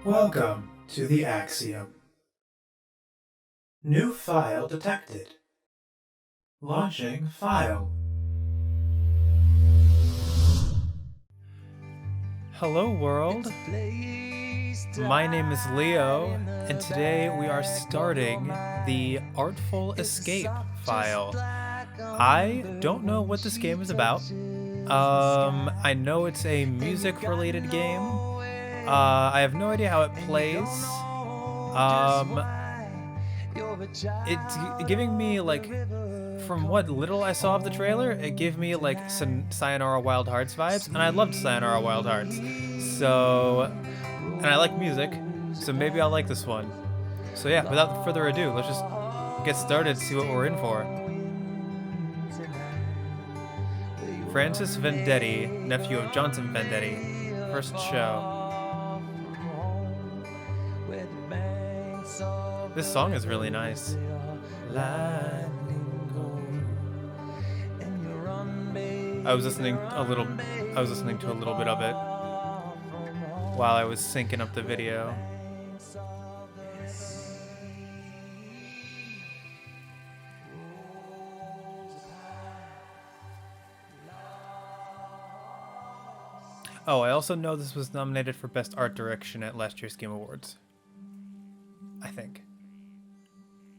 Welcome to the Axiom. New file detected. Launching file. Hello world, my name is Leo, and today we are starting the Artful Escape file. I don't know what this game is about. I know it's a music-related game. I have no idea how it plays. It's giving me, like, from what little I saw of the trailer, it gave me like some Sayonara Wild Hearts vibes, and I loved Sayonara Wild Hearts. So, and I like music, so maybe I'll like this one. So yeah, without further ado, let's just get started, see what we're in for. Francis Vendetti, nephew of Johnson Vendetti, first show. This song is really nice. I was listening to a little bit of it while I was syncing up the video. Oh, I also know this was nominated for Best Art Direction at last year's Game Awards. I think.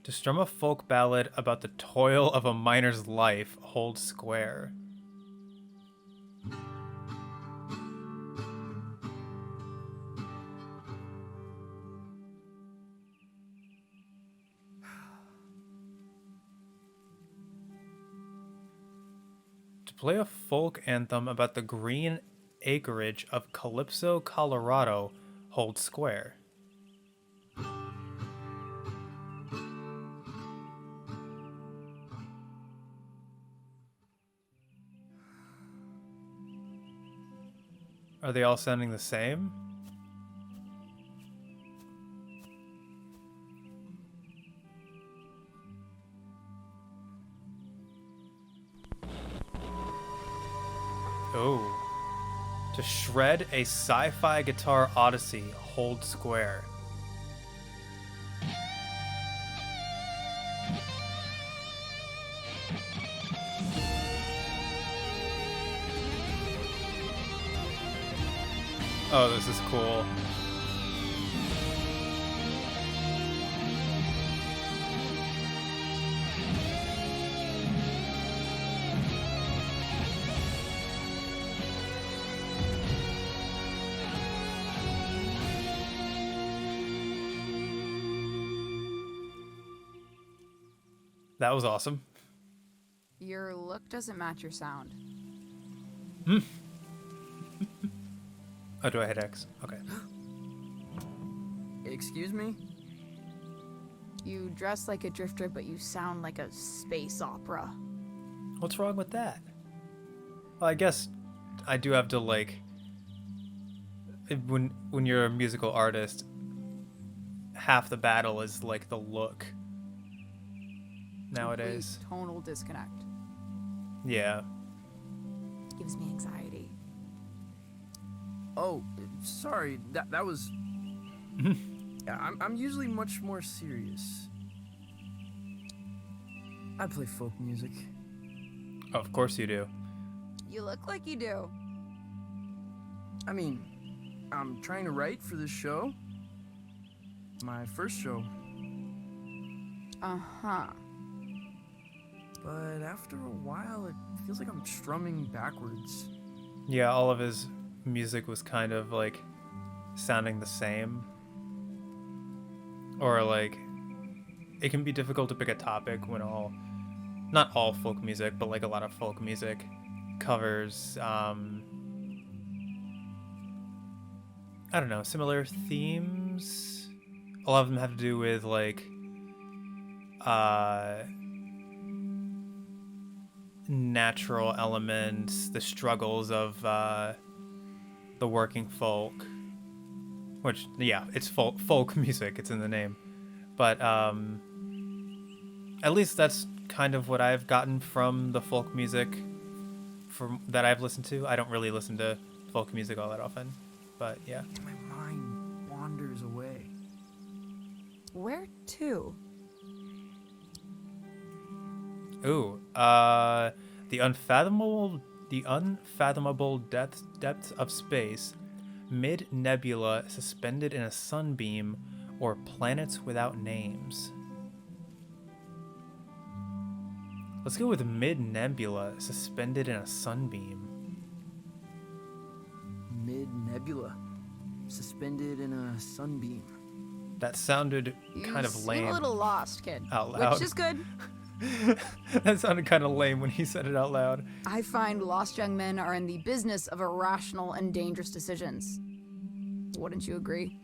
To strum a folk ballad about the toil of a miner's life, hold square. To play a folk anthem about the green acreage of Calypso, Colorado, hold square. Are they all sounding the same? Oh. To shred a sci-fi guitar odyssey, hold square. Oh, this is cool. That was awesome. Your look doesn't match your sound. Oh, do I hit X? Okay. Excuse me? You dress like a drifter, but you sound like a space opera. What's wrong with that? Well, I guess I do have to, like, when you're a musical artist, half the battle is like the look nowadays. Complete tonal disconnect. Yeah. Gives me anxiety. Oh, sorry. That was. Yeah, I'm usually much more serious. I play folk music. Oh, of course you do. You look like you do. I mean, I'm trying to write for this show. My first show. Uh-huh. But after a while, it feels like I'm strumming backwards. Yeah, all of his music was kind of like sounding the same. Or like, it can be difficult to pick a topic when not all folk music, but like a lot of folk music covers, I don't know, similar themes. A lot of them have to do with like, natural elements, the struggles of the working folk, which, yeah, it's folk music, it's in the name, but at least that's kind of what I've gotten from the folk music that I've listened to. I don't really listen to folk music all that often, but yeah. My mind wanders Where to? Ooh, the unfathomable depths of space, mid-nebula suspended in a sunbeam, or planets without names. Let's go with mid-nebula suspended in a sunbeam. Mid-nebula. Suspended in a sunbeam. That sounded kind of You lame seem a little lost, kid. out loud. Which is good. That sounded kind of lame when he said it out loud. I find lost young men are in the business of irrational and dangerous decisions. Wouldn't you agree?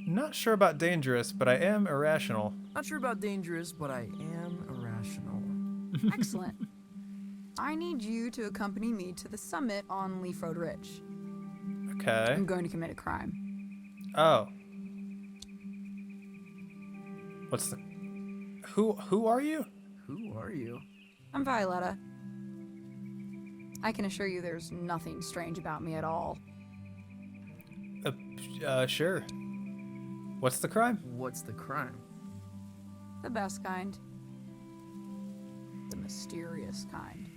Not sure about dangerous, but I am irrational. Not sure about dangerous, but I am irrational. Excellent. I need you to accompany me to the summit on Leaf Road Ridge. Okay. I'm going to commit a crime. Oh. What's the... Who are you? Who are you? I'm Violetta. I can assure you there's nothing strange about me at all. Sure. What's the crime? What's the crime? The best kind. The mysterious kind.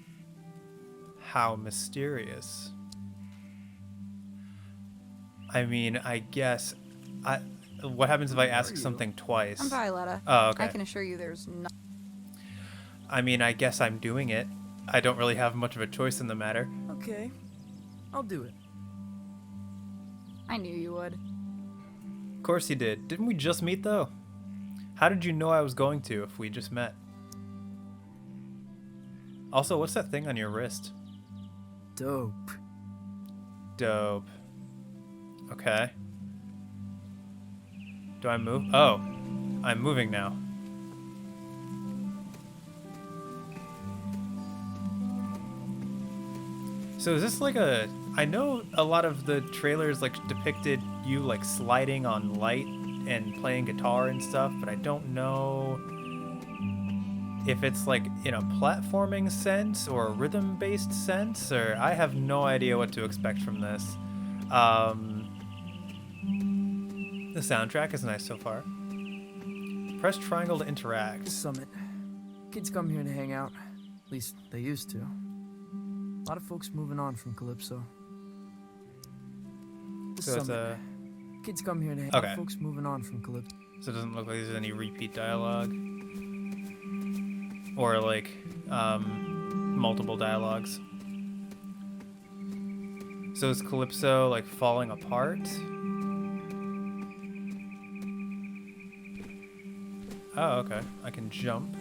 How mysterious. I mean, I guess... What happens if I ask something twice? I'm Violetta. Oh, okay. I can assure you there's no... I mean, I guess I'm doing it. I don't really have much of a choice in the matter. Okay. I'll do it. I knew you would. Of course you did. Didn't we just meet, though? How did you know I was going to if we just met? Also, what's that thing on your wrist? Dope. Dope. Okay. Do I move? Oh, I'm moving now. So is this like a... I know a lot of the trailers like depicted you like sliding on light and playing guitar and stuff, but I don't know if it's like in a platforming sense or a rhythm-based sense, or I have no idea what to expect from this. The soundtrack is nice so far. Press triangle to interact. Summit. Kids come here to hang out. At least they used to. A lot of folks moving on from Calypso. The So it's summit. Kids come here to hang Okay. out. Folks moving on from Calypso. So it doesn't look like there's any repeat dialogue. Or like, multiple dialogues. So is Calypso like falling apart? Oh, okay. I can jump.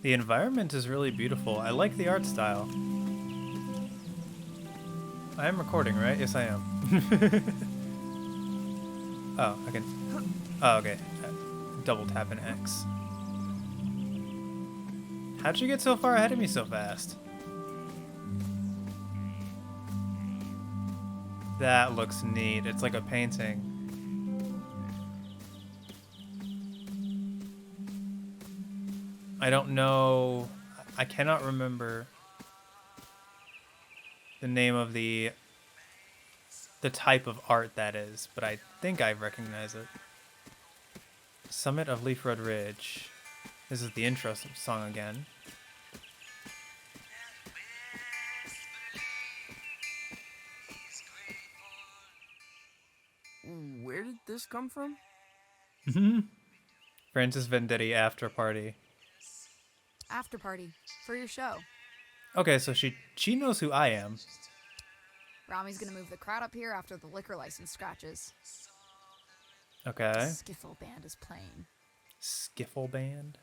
The environment is really beautiful. I like the art style. I am recording, right? Yes, I am. Oh, I can... Oh, okay. Double tap an X. How'd you get so far ahead of me so fast? That looks neat. It's like a painting. I don't know. I cannot remember the name of the type of art that is, but I think I recognize it. Summit of Leaf Road Ridge. This is the intro song again. Where did this come from? Francis Vendetti After Party. After party. For your show. Okay, so she knows who I am. Rami's gonna move the crowd up here after the liquor license scratches. Okay. Skiffle band is playing. Skiffle band?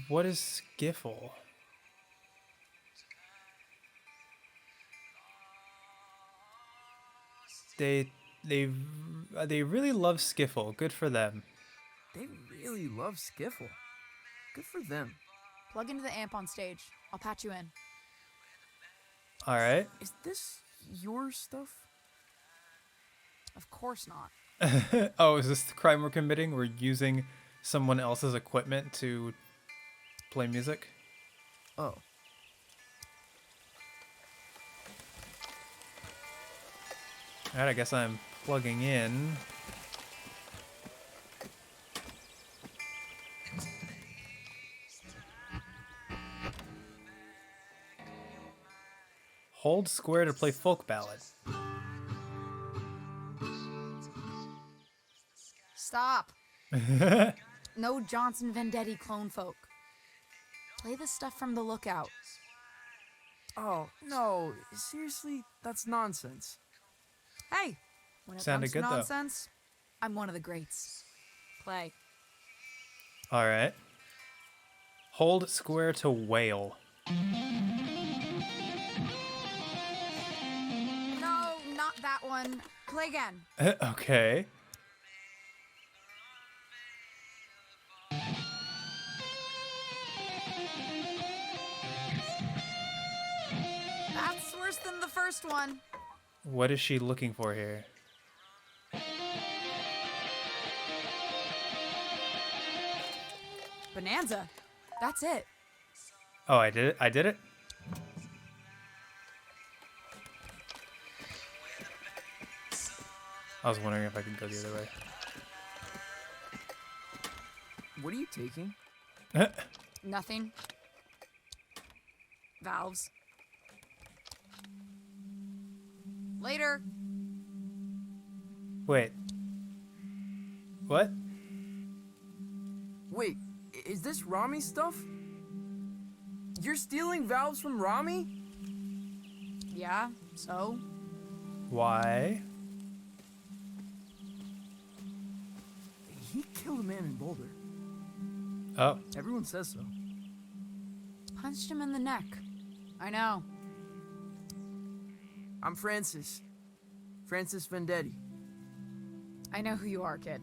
What is skiffle? They really love skiffle. Good for them. They really love Skiffle. Good for them. Plug into the amp on stage. I'll patch you in. All right. Is this your stuff? Of course not. Oh, is this the crime we're committing? We're using someone else's equipment to play music? Oh. Alright, I guess I'm plugging in. Hold square to play folk ballad. Stop. No Johnson Vendetti clone folk. Play the stuff from the Lookout. Oh, no. Seriously, that's nonsense. Hey, when it Sounded comes to good, though. nonsense, I'm one of the greats. Play. Alright. Hold square to wail. No, not that one. Play again. Okay. That's worse than the first one. What is she looking for here? Bonanza. That's it. Oh, I did it? I did it? I was wondering if I could go the other way. What are you taking? Nothing. Valves. Later. Wait. What? Wait, is this Rami stuff? You're stealing valves from Rami? Yeah, so? Why? He killed a man in Boulder. Oh. Everyone says so. Punched him in the neck. I know. I'm Francis. Francis Vendetti. I know who you are, kid.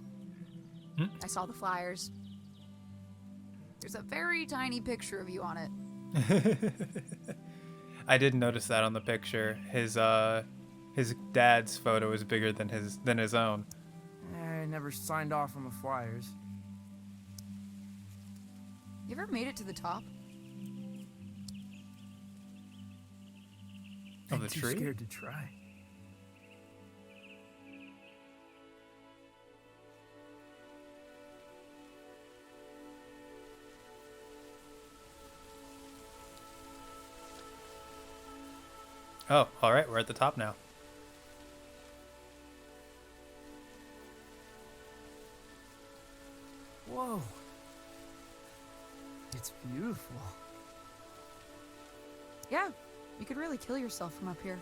I saw the flyers. There's a very tiny picture of you on it. I did notice that on the picture. His dad's photo is bigger than his own. I never signed off on the flyers. You ever made it to the top? Of the I'm too tree? scared to try. Oh, all right, we're at the top now. Whoa. It's beautiful. Yeah, you could really kill yourself from up here.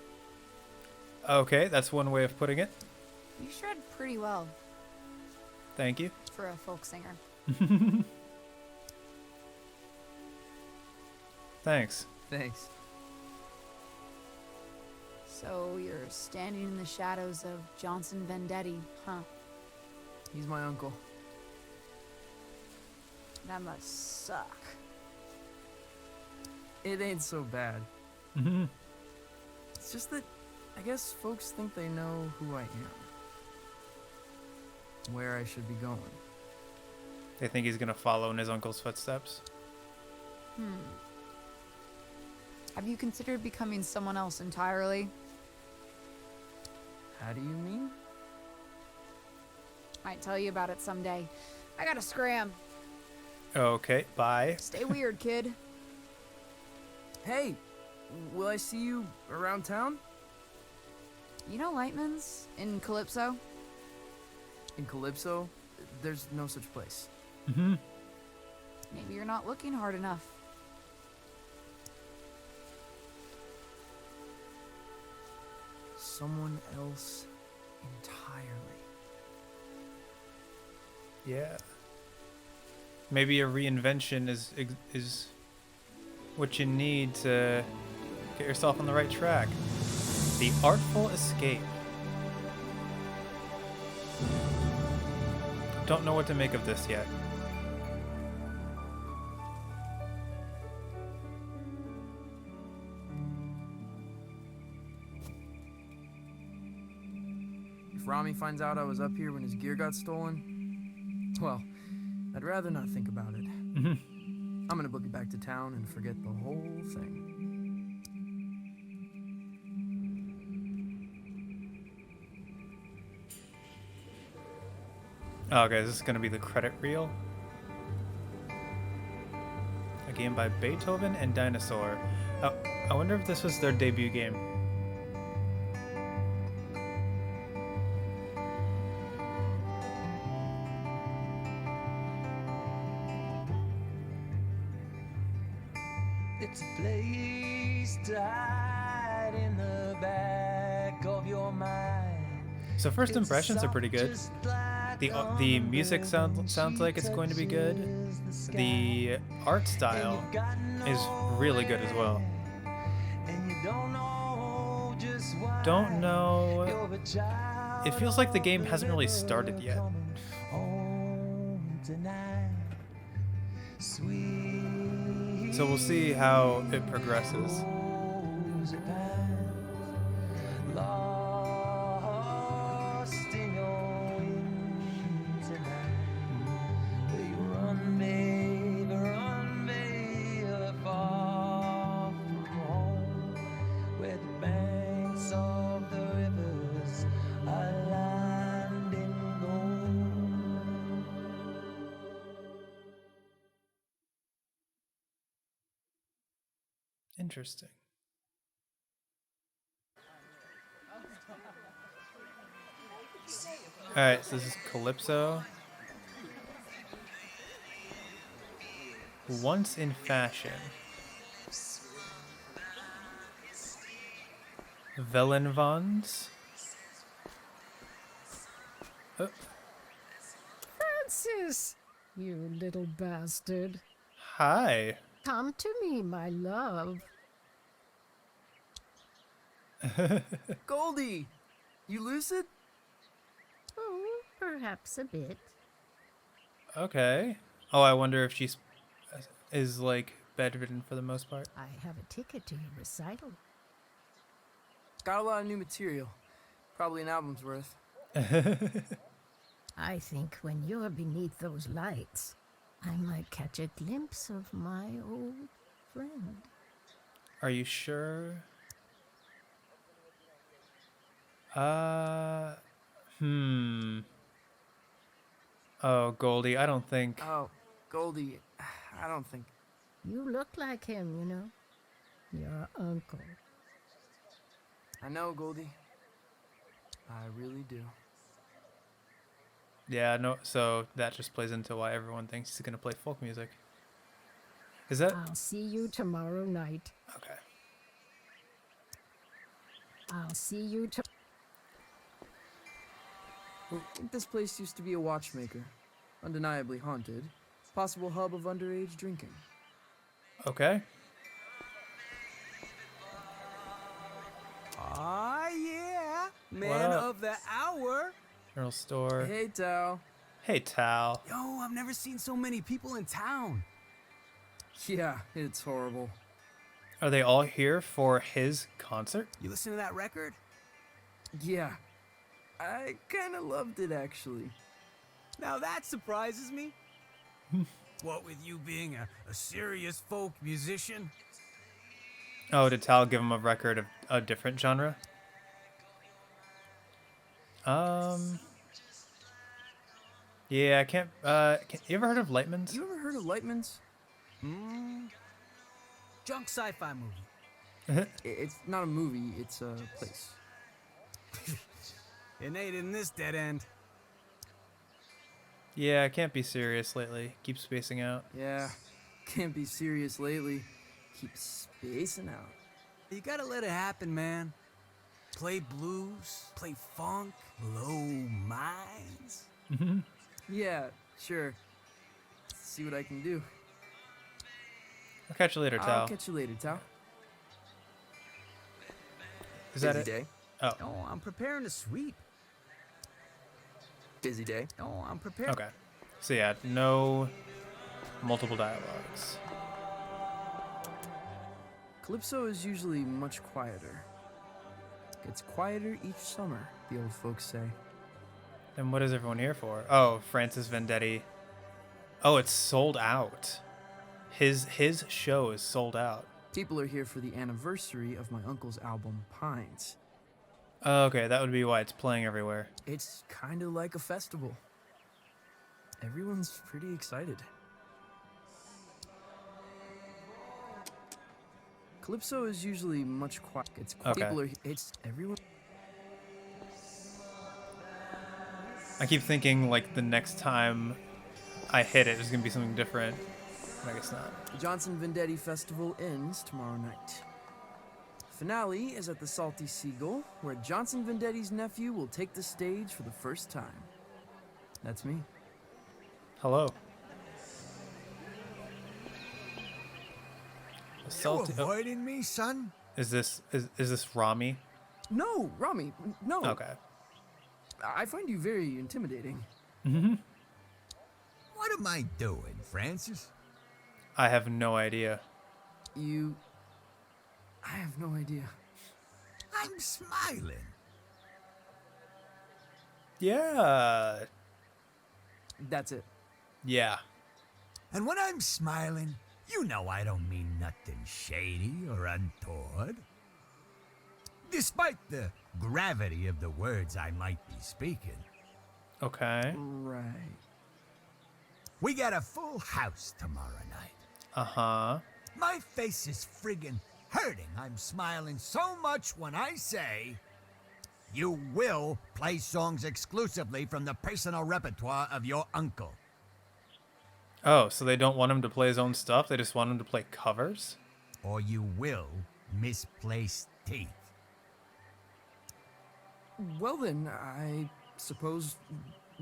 Okay, that's one way of putting it. You shred pretty well Thank you. for a folk singer. Thanks. Thanks. So you're standing in the shadows of Johnson Vendetti, huh? He's my uncle. That must suck. It ain't so bad. Mm-hmm. It's just that I guess folks think they know who I am. Where I should be going. They think he's gonna follow in his uncle's footsteps. Have you considered becoming someone else entirely? How do you mean? Might tell you about it someday. I gotta scram. Okay, bye. Stay weird, kid. Hey, will I see you around town? You know Lightman's in Calypso? In Calypso? There's no such place. Mm-hmm. Maybe you're not looking hard enough. Someone else entirely. Yeah. Maybe a reinvention is what you need to get yourself on the right track. The Artful Escape. Don't know what to make of this yet. If Rami finds out I was up here when his gear got stolen, well, I'd rather not think about it. I'm gonna book it back to town and forget the whole thing. Oh, okay, this is gonna be the credit reel. A game by Beethoven and Dinosaur. Oh, I wonder if this was their debut game. It's a place to hide in the back of your mind. So first impressions are pretty good. The music sounds like it's going to be good. The art style is really good as well. Don't know. It feels like the game hasn't really started yet. So we'll see how it progresses. Interesting. Alright, so this is Calypso. Once in Fashion. Vellenvons. Oh. Francis, you little bastard. Hi. Come to me, my love. Goldie! You lucid? Oh, perhaps a bit. Okay. Oh, I wonder if she's is like bedridden for the most part. I have a ticket to your recital. Got a lot of new material. Probably an album's worth. I think when you're beneath those lights, I might catch a glimpse of my old friend. Are you sure? Oh, Goldie, I don't think. Oh, Goldie, I don't think. You look like him, you know. Your uncle. I know, Goldie. I really do. Yeah, no, so that just plays into why everyone thinks he's gonna play folk music. Is that? I'll see you tomorrow night. Okay. I'll see you This place used to be a watchmaker. Undeniably haunted. Possible hub of underage drinking. Okay. Ah, yeah. What Man up? of the hour. General store. Hey, Tao. Hey, Tal. Yo, I've never seen so many people in town. Yeah, it's horrible. Are they all here for his concert? You listen to that record? Yeah. I kinda loved it, actually. Now that surprises me. What with you being a serious folk musician? Oh, did Tal give him a record of a different genre? Yeah, I can't. You ever heard of Lightman's? You ever heard of Lightman's? Junk sci-fi movie. It's not a movie, it's a place. It ain't in this dead end. Yeah, I can't be serious lately. Keep spacing out. Yeah, can't be serious lately. Keep spacing out. You gotta let it happen, man. Play blues, play funk, blow minds. Yeah, sure. See what I can do. I'll catch you later, Tal. I'll catch you later, Tao. Is that Busy it? day. Oh, Oh, I'm preparing to sweep. Busy day. Oh, I'm preparing. okay. So yeah, no multiple dialogues. Calypso is usually much quieter. Gets quieter each summer, the old folks say. And what is everyone here for? Oh, Francis Vendetti. Oh, it's sold out. His show is sold out. People are here for the anniversary of my uncle's album, Pines. Oh, okay, that would be why it's playing everywhere. It's kind of like a festival. Everyone's pretty excited. Calypso is usually much quiet. It's quiet. Okay. People are. It's everyone. I keep thinking like the next time I hit it, there's gonna be something different. I guess not. The Johnson Vendetti Festival ends tomorrow night. Finale is at the Salty Seagull, where Johnson Vendetti's nephew will take the stage for the first time. That's me. Hello. You Salty- oh, avoiding me, son? is this Rami? No, Rami, no. Okay. I find you very intimidating. What am I doing, Francis? I have no idea. I have no idea. I'm smiling. Yeah. That's it. Yeah. And when I'm smiling, you know I don't mean nothing shady or untoward. Despite the gravity of the words I might be speaking, Okay. Right. we got a full house tomorrow night. Uh-huh. My face is friggin' hurting. I'm smiling so much when I say, you will play songs exclusively from the personal repertoire of your uncle. Oh, so they don't want him to play his own stuff? They just want him to play covers? Or you will misplace teeth. Well then, I suppose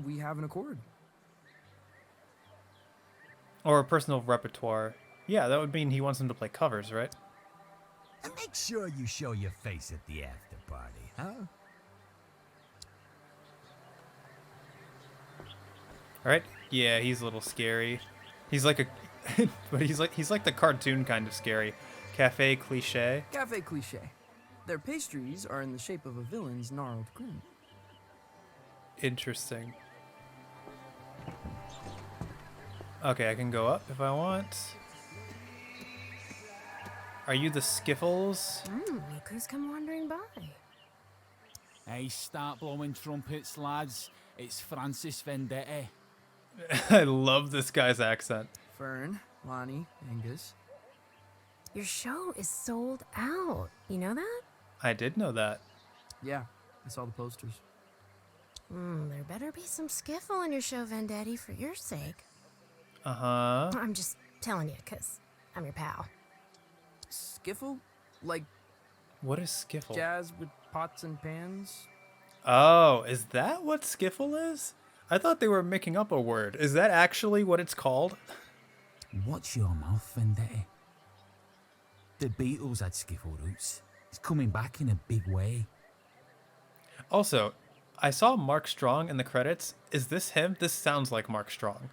we have an accord. Or a personal repertoire. Yeah, that would mean he wants him to play covers, right? And make sure you show your face at the after party, huh? Alright? Yeah, he's a little scary. He's like a but he's like the cartoon kind of scary. Cafe cliche. Cafe cliche. Their pastries are in the shape of a villain's gnarled grin. Interesting. Okay, I can go up if I want. Are you the Skiffles? Look who's come wandering by. Hey, start blowing trumpets, lads. It's Francis Vendetti. I love this guy's accent. Fern, Lonnie, Angus. Your show is sold out. You know that? I did know that. Yeah, I saw the posters. There better be some skiffle in your show, Vendetti, for your sake. Uh-huh. I'm just telling you, 'cause I'm your pal. Skiffle? Like What is Skiffle? jazz with pots and pans? Oh, is that what Skiffle is? I thought they were making up a word. Is that actually what it's called? Watch your mouth, Vendetti. The Beatles had skiffle roots. It's coming back in a big way. Also, I saw Mark Strong in the credits. Is this him? This sounds like Mark Strong,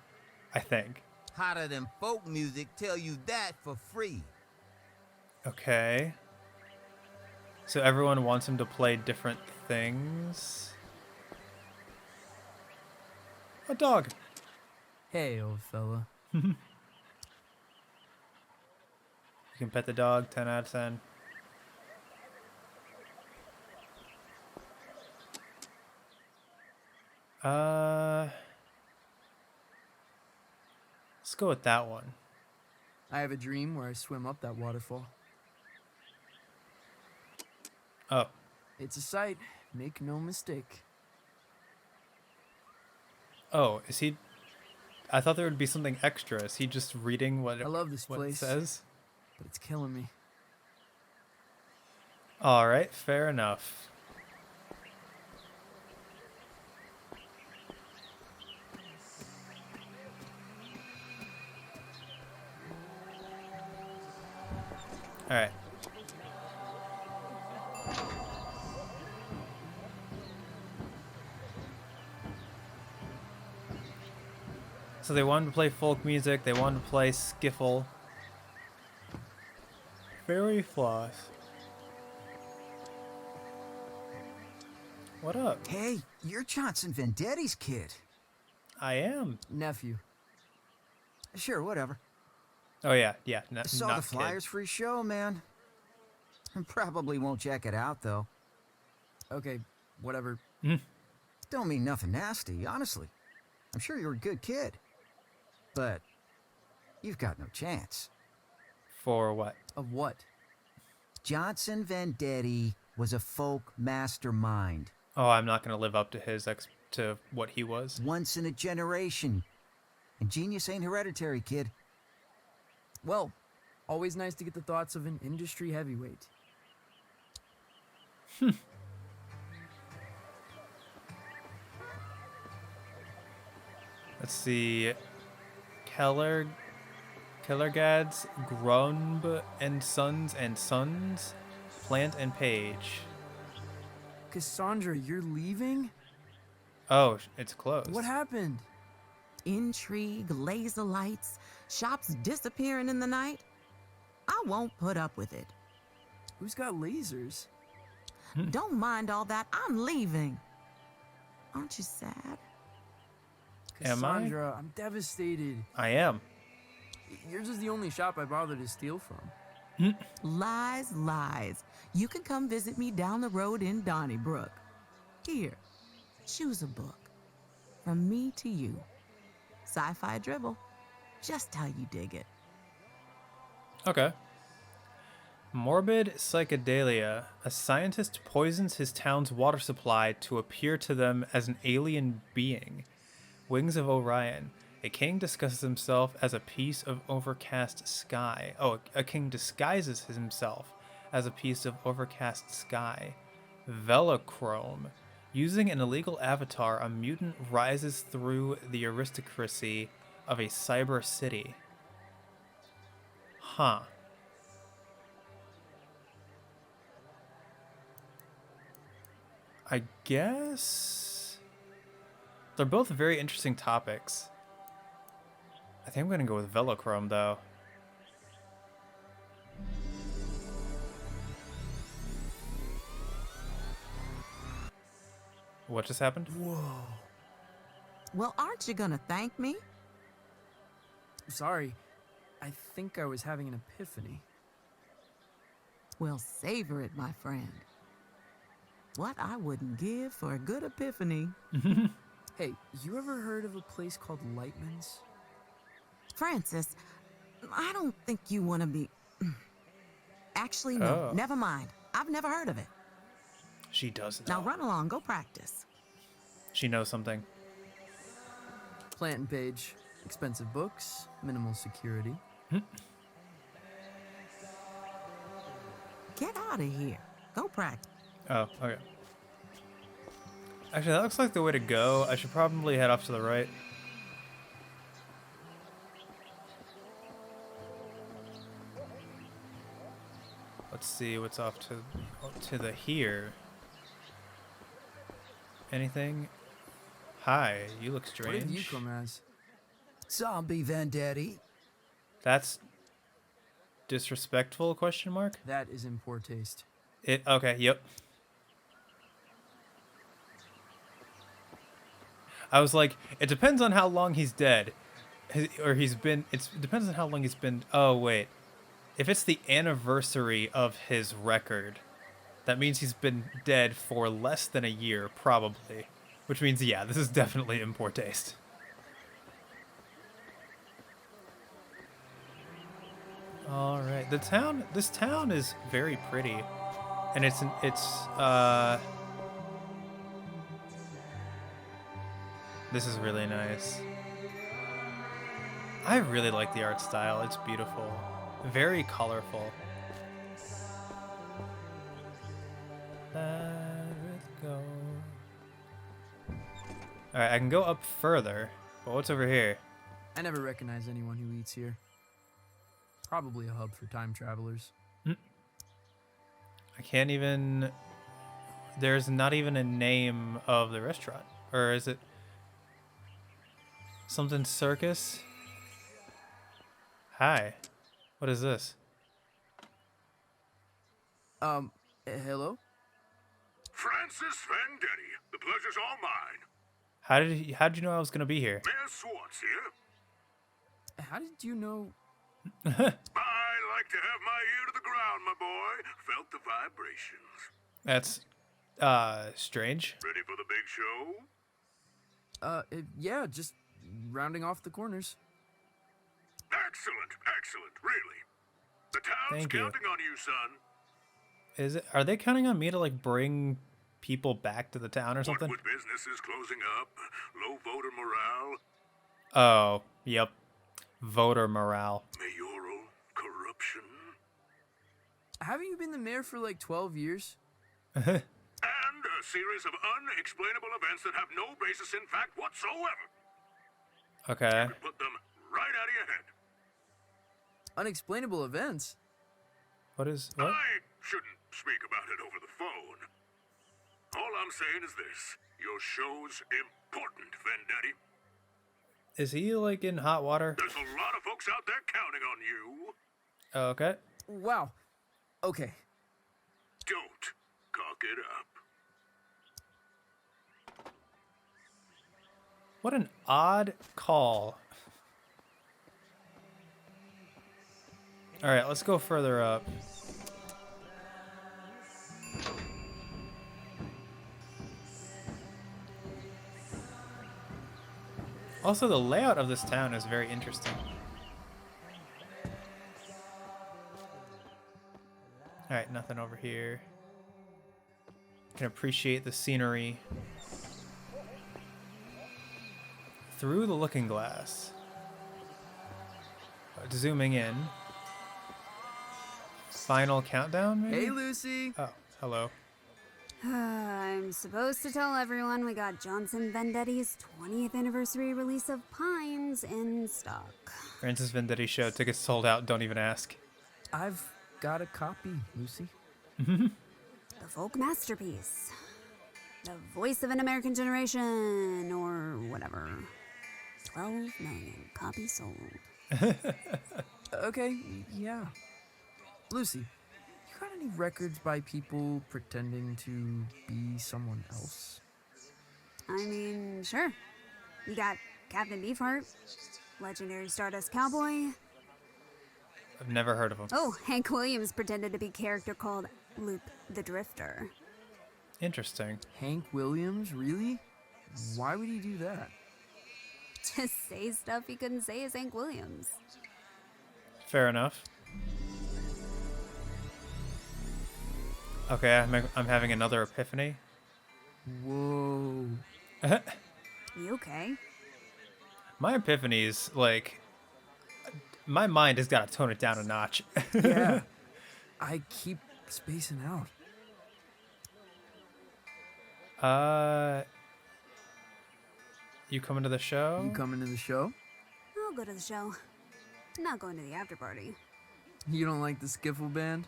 I think. Hotter than folk music, tell you that for free. Okay. So everyone wants him to play different things. A dog. Hey, old fella. You can pet the dog, 10 out of 10. Let's go with that one. I have a dream where I swim up that waterfall. Oh, It's a sight, make no mistake. oh, is he? I thought there would be something extra. Is he just reading what I love this what it place, says? but it's killing me. All right, fair enough. All right. So they wanted to play folk music, they wanted to play skiffle. Fairy floss. What up? Hey, You're Johnson Vendetti's kid. I am. Nephew. Sure, whatever. Oh yeah, Saw not the flyers kid. for his show, man. Probably won't check it out, though. Okay, whatever. Don't mean nothing nasty, honestly. I'm sure you're a good kid. But you've got no chance. For what? Of what? Johnson Vendetti was a folk mastermind. Oh, I'm not gonna live up to to what he was. Once in a generation. And genius ain't hereditary, kid. Well, always nice to get the thoughts of an industry heavyweight. Let's see. Kellergads, Grunb and Sons, Plant and Page. Cassandra, you're leaving? Oh, it's closed. What happened? Intrigue, laser lights, shops disappearing in the night. I won't put up with it. Who's got lasers? Don't mind all that. I'm leaving. Aren't you sad? Am I? Cassandra, I'm devastated. I am. Yours is the only shop I bother to steal from. Lies, lies. You can come visit me down the road in Donnybrook. Here, choose a book. From me to you. Sci-fi dribble. Just how you dig it. Okay. Morbid psychedelia. A scientist poisons his town's water supply to appear to them as an alien being. Wings of Orion. A king disguises himself as a piece of overcast sky. Oh, a king disguises himself as a piece of overcast sky. Velochrome. Using an illegal avatar, a mutant rises through the aristocracy of a cyber city. Huh. I guess they're both very interesting topics. I think I'm gonna go with Velochrome though. What just happened? Whoa. Well, aren't you gonna thank me? Sorry. I think I was having an epiphany. Well, savor it, my friend. What I wouldn't give for a good epiphany. Hey, you ever heard of a place called Lightman's? Francis, I don't think you want to be... Actually, no, never mind. I've never heard of it. She doesn't. Now run along, go practice. She knows something. Plant and Page. Expensive books, minimal security. Get out of here. Go practice. Oh, okay. Actually, that looks like the way to go. I should probably head off to the right. Let's see what's off to the here. Anything? Hi, you look strange. What did you come as? Zombie Vendetti. That's disrespectful? Question mark. That is in poor taste. Okay. Yep. I was like, it depends on how long he's dead, he's been. It depends on how long he's been. Oh wait, if it's the anniversary of his record, that means he's been dead for less than a year, probably. Which means, yeah, this is definitely in poor taste. All right, this town is very pretty, and it's this is really nice. I really like the art style. It's beautiful, very colorful. Let's go. All right, I can go up further, but what's over here? I never recognize anyone who eats here. Probably a hub for time travelers. I can't even... There's not even a name of the restaurant. Or is it... something circus? Hi. What is this? Hello? Francis Vendetti. The pleasure's all mine. How did you know I was gonna be here? Mayor Swartz here. How did you know? I like to have my ear to the ground, my boy. Felt the vibrations. That's strange. Ready for the big show? Yeah, just rounding off the corners. Excellent, really. The town's Thank you. counting on you, son. Are they counting on me to like bring people back to the town or something? What with businesses closing up, low voter morale, Oh, yep. Voter morale. mayoral corruption, Haven't you been the mayor for like 12 years? and a series of unexplainable events that have no basis in fact whatsoever. Okay. Put them right out of your head. Unexplainable events? What? I shouldn't speak about it over the phone. All I'm saying is this. Your show's important, Vendetti. Is he like in hot water? There's a lot of folks out there counting on you. Okay. Wow. Okay. Don't cock it up. What an odd call. All right, let's go further up. Also, the layout of this town is very interesting. All right, nothing over here. Can appreciate the scenery through the looking glass. Zooming in. Final countdown, maybe? Hey, Lucy. Oh, hello. I'm supposed to tell everyone we got Johnson Vendetti's 20th anniversary release of Pines in stock. Francis Vendetti show. Tickets sold out. Don't even ask. I've got a copy, Lucy. The folk masterpiece. The voice of an American generation, or whatever. 12 million copies sold. Okay, yeah. Lucy, you got any records by people pretending to be someone else? I mean, sure. You got Captain Beefheart, legendary Stardust Cowboy. I've never heard of him. Oh, Hank Williams pretended to be a character called Luke the Drifter. Interesting. Hank Williams, really? Why would he do that? Just say stuff he couldn't say as Hank Williams. Fair enough. Okay, I'm having another epiphany. Whoa. You okay? My epiphanies, like, my mind has got to tone it down a notch. Yeah. I keep spacing out. You coming to the show? You coming to the show? I'll go to the show. I'm not going to the after party. You don't like the skiffle band?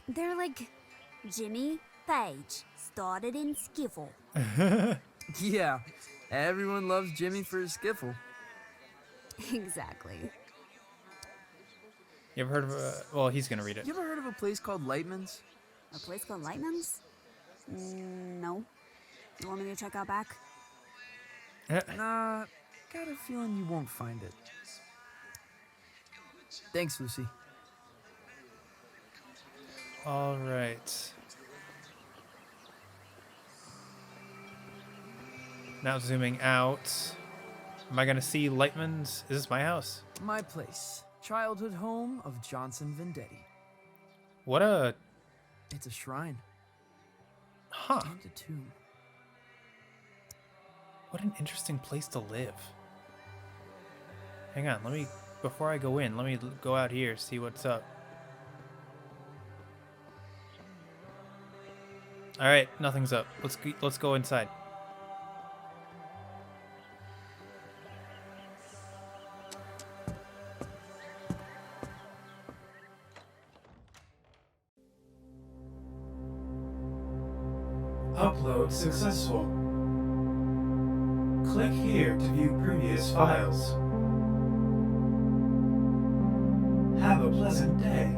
They're like Jimmy Page, started in skiffle. Yeah, everyone loves Jimmy for his skiffle. Exactly. You ever heard of well, he's gonna read it. You ever heard of a place called Lightman's? A place called Lightman's? No. You want me to check out back? Nah, got a feeling you won't find it. Thanks, Lucy. All right. Now zooming out. Am I gonna see Lightman's? Is this my house? My place. Childhood home of Johnson Vendetti. What a... It's a shrine. Huh. And a tomb. What an interesting place to live. Hang on, let me... Before I go in, let me go out here, see what's up. Alright, nothing's up. Let's go inside. Upload successful. Click here to view previous files. Have a pleasant day.